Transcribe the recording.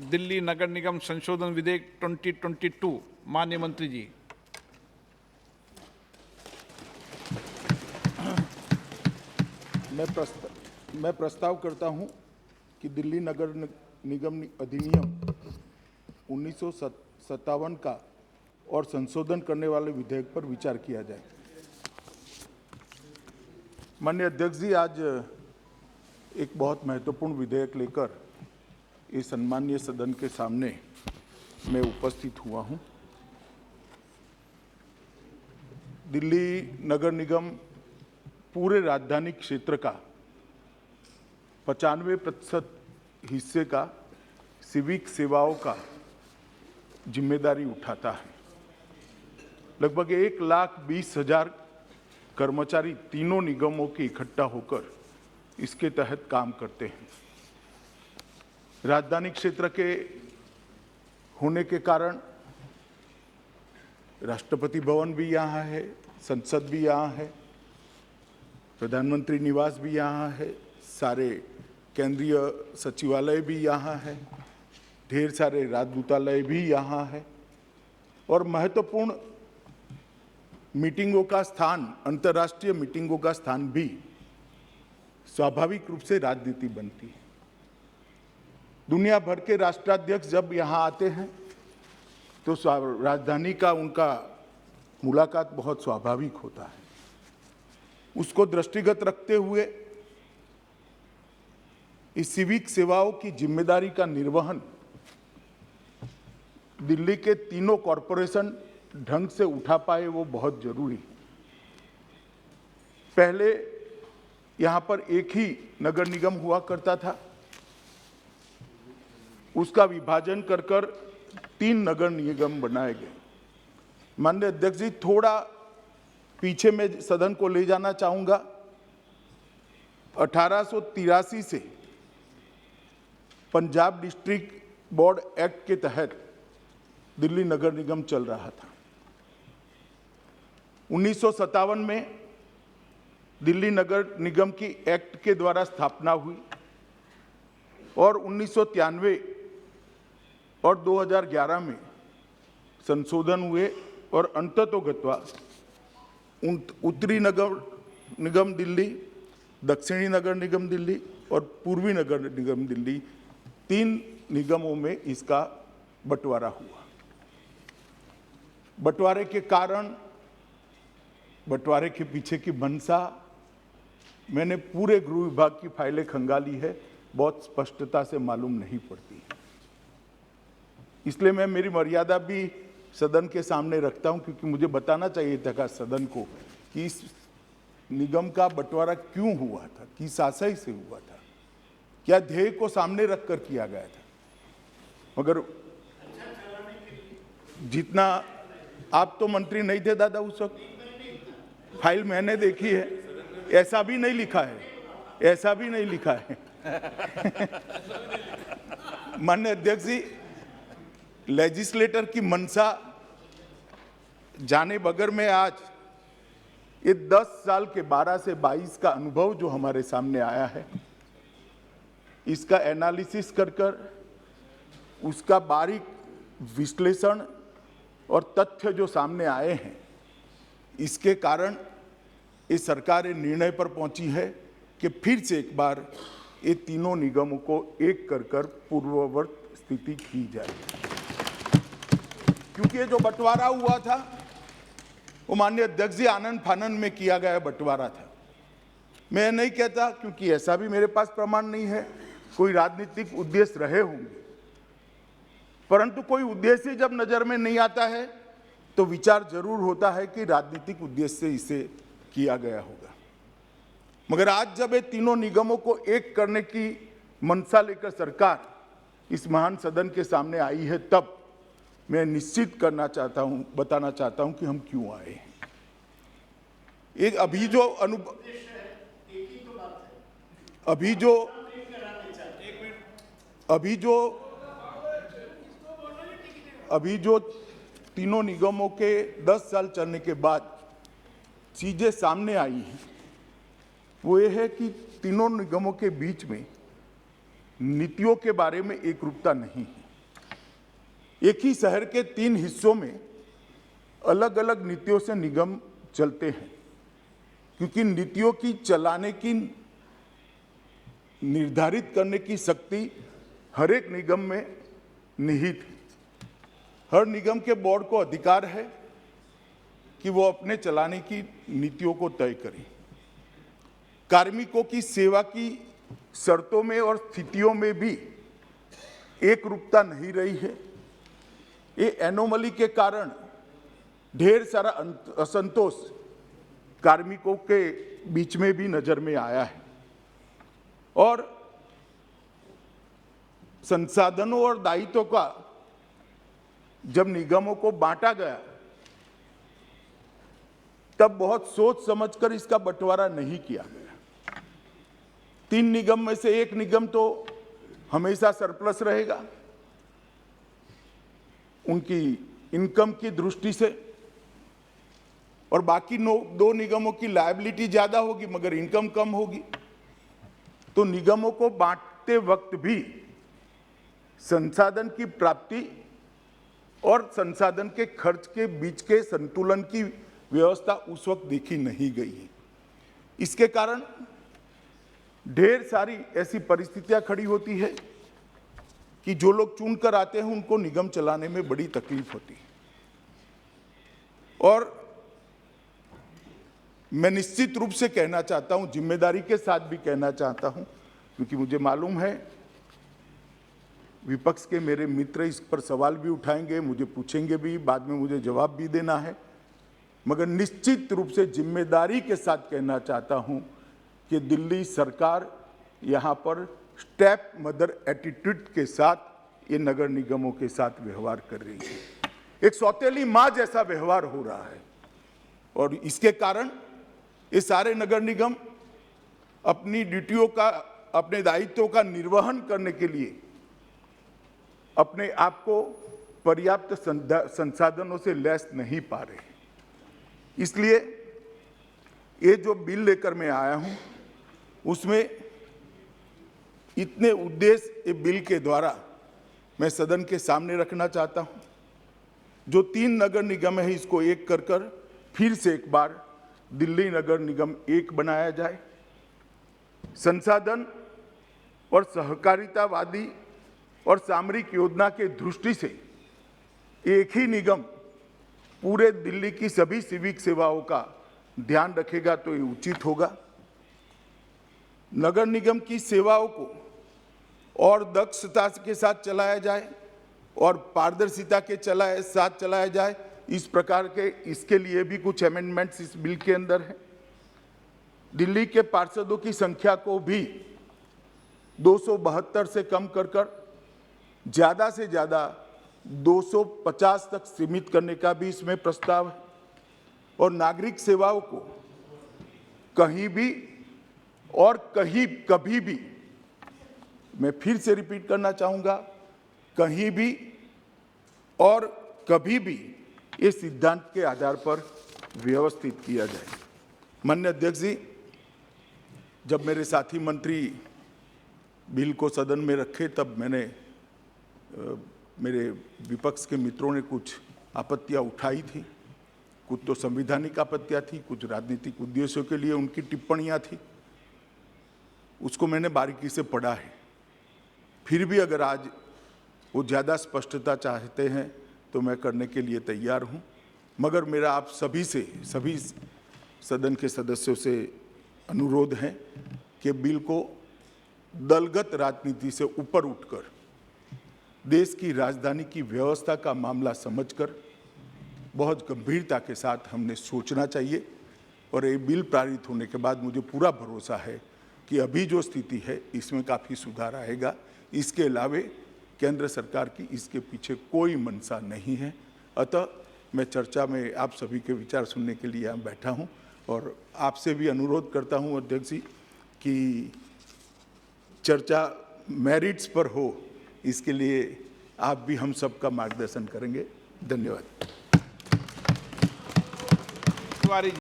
दिल्ली नगर निगम संशोधन विधेयक 2022, माननीय मंत्री जी। मैं प्रस्ताव करता हूं कि दिल्ली नगर निगम अधिनियम 1957 का और संशोधन करने वाले विधेयक पर विचार किया जाए। माननीय अध्यक्ष जी, आज एक बहुत महत्वपूर्ण विधेयक लेकर इस सम्मानीय सदन के सामने मैं उपस्थित हुआ हूं। दिल्ली नगर निगम पूरे राजधानी क्षेत्र का 95% हिस्से का सिविक सेवाओं का जिम्मेदारी उठाता है। लगभग 1,20,000 कर्मचारी तीनों निगमों के इकट्ठा होकर इसके तहत काम करते हैं। राजधानी क्षेत्र के होने के कारण राष्ट्रपति भवन भी यहाँ है, संसद भी यहाँ है, प्रधानमंत्री निवास भी यहाँ है, सारे केंद्रीय सचिवालय भी यहाँ है, ढेर सारे राजदूतालय भी यहाँ है और महत्वपूर्ण मीटिंगों का स्थान, अंतर्राष्ट्रीय मीटिंगों का स्थान भी स्वाभाविक रूप से राजनीति बनती है। दुनिया भर के राष्ट्राध्यक्ष जब यहाँ आते हैं तो राजधानी का उनका मुलाकात बहुत स्वाभाविक होता है। उसको दृष्टिगत रखते हुए इस सिविक सेवाओं की जिम्मेदारी का निर्वहन दिल्ली के तीनों कॉरपोरेशन ढंग से उठा पाए, वो बहुत जरूरी है। पहले यहाँ पर एक ही नगर निगम हुआ करता था, उसका विभाजन कर 3 नगर निगम बनाए गए। माननीय अध्यक्ष जी, थोड़ा पीछे में सदन को ले जाना चाहूंगा। 1883 से पंजाब डिस्ट्रिक्ट बोर्ड एक्ट के तहत दिल्ली नगर निगम चल रहा था। 1957 में दिल्ली नगर निगम की एक्ट के द्वारा स्थापना हुई और 1993 और 2011 में संशोधन हुए और अंततोगत्वा उत्तरी नगर निगम दिल्ली, दक्षिणी नगर निगम दिल्ली और पूर्वी नगर निगम दिल्ली 3 निगमों में इसका बंटवारा हुआ। बंटवारे के कारण, बंटवारे के पीछे की मंशा मैंने पूरे गृह विभाग की फाइलें खंगाली है, बहुत स्पष्टता से मालूम नहीं पड़ती। इसलिए मैं मेरी मर्यादा भी सदन के सामने रखता हूं, क्योंकि मुझे बताना चाहिए था सदन को कि इस निगम का बंटवारा क्यों हुआ था, किस आशय से हुआ था, क्या ध्येय को सामने रखकर किया गया था। मगर जितना, आप तो मंत्री नहीं थे दादा उस वक्त, फाइल मैंने देखी है, ऐसा भी नहीं लिखा है, ऐसा भी नहीं लिखा है। माननीय अध्यक्ष जी, लेजिस्लेटर की मंशा जाने बगैर में आज ये 10 साल के 12 से 22 का अनुभव जो हमारे सामने आया है, इसका एनालिसिस कर उसका बारीक विश्लेषण और तथ्य जो सामने आए हैं, इसके कारण इस सरकार निर्णय पर पहुंची है कि फिर से एक बार ये तीनों निगमों को एक कर पूर्ववत स्थिति की जाए। क्योंकि ये जो बंटवारा हुआ था वो माननीय अध्यक्ष जी आनंद फानंद में किया गया बंटवारा था। मैं नहीं कहता, क्योंकि ऐसा भी मेरे पास प्रमाण नहीं है, कोई राजनीतिक उद्देश्य रहे होंगे, परंतु कोई उद्देश्य जब नजर में नहीं आता है तो विचार जरूर होता है कि राजनीतिक उद्देश्य से इसे किया गया होगा। मगर आज जब ये तीनों निगमों को एक करने की मंशा लेकर सरकार इस महान सदन के सामने आई है, तब मैं निश्चित करना चाहता हूं, बताना चाहता हूं कि हम क्यों आए हैं। एक अभी जो तीनों निगमों के 10 साल चलने के बाद चीजें सामने आई हैं, वो ये है कि तीनों निगमों के बीच में नीतियों के बारे में एकरूपता नहीं है। एक ही शहर के 3 हिस्सों में अलग अलग नीतियों से निगम चलते हैं, क्योंकि नीतियों की चलाने की, निर्धारित करने की शक्ति हर एक निगम में निहित है। हर निगम के बोर्ड को अधिकार है कि वो अपने चलाने की नीतियों को तय करे। कार्मिकों की सेवा की शर्तों में और स्थितियों में भी एक रूपता नहीं रही है। ये एनोमली के कारण ढेर सारा असंतोष कार्मिकों के बीच में भी नजर में आया है और संसाधनों और दायित्वों का जब निगमों को बांटा गया तब बहुत सोच समझकर इसका बंटवारा नहीं किया गया। 3 निगम में से एक निगम तो हमेशा सरप्लस रहेगा उनकी इनकम की दृष्टि से, और बाकी 2 निगमों की लायबिलिटी ज्यादा होगी मगर इनकम कम होगी। तो निगमों को बांटते वक्त भी संसाधन की प्राप्ति और संसाधन के खर्च के बीच के संतुलन की व्यवस्था उस वक्त देखी नहीं गई है। इसके कारण ढेर सारी ऐसी परिस्थितियां खड़ी होती है कि जो लोग चुनकर आते हैं उनको निगम चलाने में बड़ी तकलीफ होती है। और मैं निश्चित रूप से कहना चाहता हूं, जिम्मेदारी के साथ भी कहना चाहता हूं, क्योंकि मुझे मालूम है विपक्ष के मेरे मित्र इस पर सवाल भी उठाएंगे, मुझे पूछेंगे भी, बाद में मुझे जवाब भी देना है, मगर निश्चित रूप से जिम्मेदारी के साथ कहना चाहता हूं कि दिल्ली सरकार यहां पर स्टेप मदर एटीट्यूड के साथ ये नगर निगमों के साथ व्यवहार कर रही है। एक सौतेली मां जैसा व्यवहार हो रहा है और इसके कारण ये सारे नगर निगम अपनी ड्यूटियों का, अपने दायित्वों का निर्वहन करने के लिए अपने आप को पर्याप्त संसाधनों से लैस नहीं पा रहे। इसलिए ये जो बिल लेकर मैं आया हूं उसमें इतने उद्देश्य ये बिल के द्वारा मैं सदन के सामने रखना चाहता हूं। जो 3 नगर निगम है इसको एक कर फिर से एक बार दिल्ली नगर निगम एक बनाया जाए। संसाधन और सहकारितावादी और सामरिक योजना के दृष्टि से एक ही निगम पूरे दिल्ली की सभी सिविक सेवाओं का ध्यान रखेगा तो ये उचित होगा। नगर निगम की सेवाओं को और दक्षता के साथ चलाया जाए और पारदर्शिता के साथ चलाया जाए, इस प्रकार के इसके लिए भी कुछ अमेंडमेंट्स इस बिल के अंदर है। दिल्ली के पार्षदों की संख्या को भी 272 से कम कर ज़्यादा से ज़्यादा 250 तक सीमित करने का भी इसमें प्रस्ताव है। और नागरिक सेवाओं को कहीं भी और कभी भी, मैं फिर से रिपीट करना चाहूँगा, कहीं भी और कभी भी ये सिद्धांत के आधार पर व्यवस्थित किया जाए। माननीय अध्यक्ष जी, जब मेरे साथी मंत्री बिल को सदन में रखे तब मेरे विपक्ष के मित्रों ने कुछ आपत्तियां उठाई थी। कुछ तो संवैधानिक आपत्तियां थी, कुछ राजनीतिक उद्देश्यों के लिए उनकी टिप्पणियां थी। उसको मैंने बारीकी से पढ़ा है। फिर भी अगर आज वो ज़्यादा स्पष्टता चाहते हैं तो मैं करने के लिए तैयार हूं। मगर मेरा आप सभी सदन के सदस्यों से अनुरोध है कि बिल को दलगत राजनीति से ऊपर उठकर देश की राजधानी की व्यवस्था का मामला समझकर बहुत गंभीरता के साथ हमने सोचना चाहिए। और ये बिल पारित होने के बाद मुझे पूरा भरोसा है कि अभी जो स्थिति है इसमें काफ़ी सुधार आएगा। इसके अलावे केंद्र सरकार की इसके पीछे कोई मंशा नहीं है। अतः मैं चर्चा में आप सभी के विचार सुनने के लिए यहाँ बैठा हूँ और आपसे भी अनुरोध करता हूँ अध्यक्ष जी कि चर्चा मेरिट्स पर हो, इसके लिए आप भी हम सबका मार्गदर्शन करेंगे। धन्यवाद। तिवारी जी।